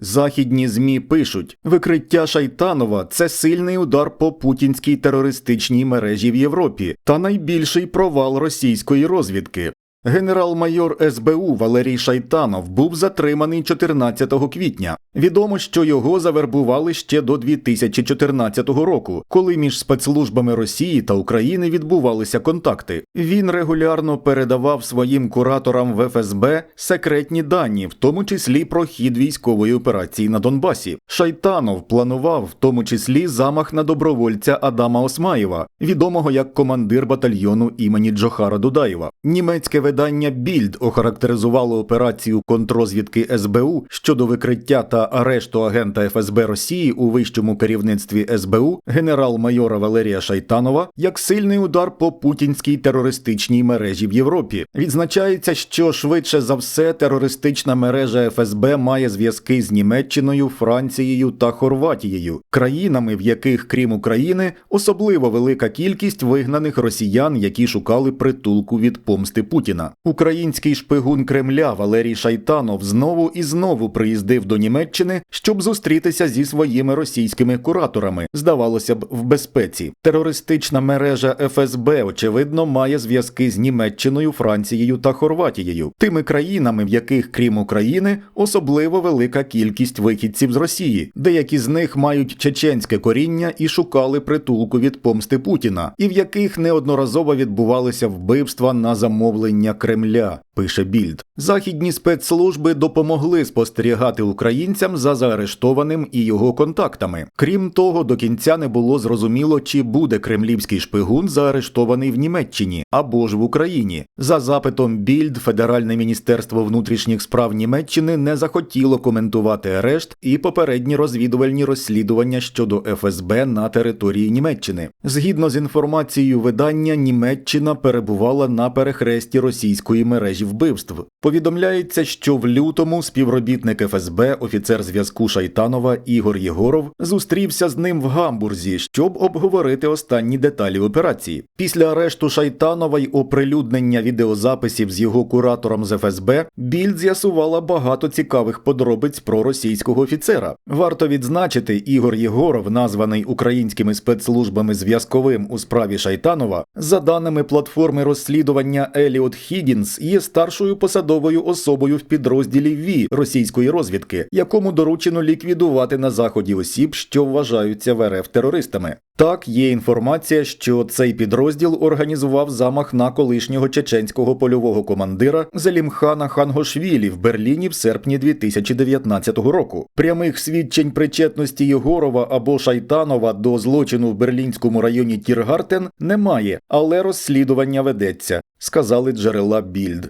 Західні ЗМІ пишуть, викриття Шайтанова – це сильний удар по путінській терористичній мережі в Європі та найбільший провал російської розвідки. Генерал-майор СБУ Валерій Шайтанов був затриманий 14 квітня. Відомо, що його завербували ще до 2014 року, коли між спецслужбами Росії та України відбувалися контакти. Він регулярно передавав своїм кураторам в ФСБ секретні дані, в тому числі про хід військової операції на Донбасі. Шайтанов планував в тому числі замах на добровольця Адама Осмаєва, відомого як командир батальйону імені Джохара Дудаєва. Німецьке видання Більд охарактеризувало операцію контррозвідки СБУ щодо викриття та арешту агента ФСБ Росії у вищому керівництві СБУ генерал-майора Валерія Шайтанова як сильний удар по путінській терористичній мережі в Європі. Відзначається, що швидше за все терористична мережа ФСБ має зв'язки з Німеччиною, Францією та Хорватією, країнами, в яких, крім України, особливо велика кількість вигнаних росіян, які шукали притулку від помсти Путіна. Український шпигун Кремля Валерій Шайтанов знову і знову приїздив до Німеччини, щоб зустрітися зі своїми російськими кураторами, здавалося б, в безпеці. Терористична мережа ФСБ, очевидно, має зв'язки з Німеччиною, Францією та Хорватією, тими країнами, в яких, крім України, особливо велика кількість вихідців з Росії. Деякі з них мають чеченське коріння і шукали притулку від помсти Путіна, і в яких неодноразово відбувалися вбивства на замовлення Кремля, пише Більд. Західні спецслужби допомогли спостерігати українцям за заарештованим і його контактами. Крім того, до кінця не було зрозуміло, чи буде кремлівський шпигун заарештований в Німеччині або ж в Україні. За запитом Більд, Федеральне міністерство внутрішніх справ Німеччини не захотіло коментувати арешт і попередні розвідувальні розслідування щодо ФСБ на території Німеччини. Згідно з інформацією видання, Німеччина перебувала на перехресті російської мережі вбивств. Повідомляється, що в лютому співробітник ФСБ, офіцер зв'язку Шайтанова Ігор Єгоров, зустрівся з ним в Гамбурзі, щоб обговорити останні деталі операції. Після арешту Шайтанова й оприлюднення відеозаписів з його куратором з ФСБ, Більд з'ясувала багато цікавих подробиць про російського офіцера. Варто відзначити, Ігор Єгоров, названий українськими спецслужбами зв'язковим у справі Шайтанова, за даними платформи розслідування Еліот Хіггінс, є старшою посадовою особою в підрозділі ВІ російської розвідки, якому доручено ліквідувати на Заході осіб, що вважаються в РФ терористами. Так, є інформація, що цей підрозділ організував замах на колишнього чеченського польового командира Зелімхана Хангошвілі в Берліні в серпні 2019 року. Прямих свідчень причетності Єгорова або Шайтанова до злочину в берлінському районі Тіргартен немає, але розслідування ведеться, сказали джерела Більд.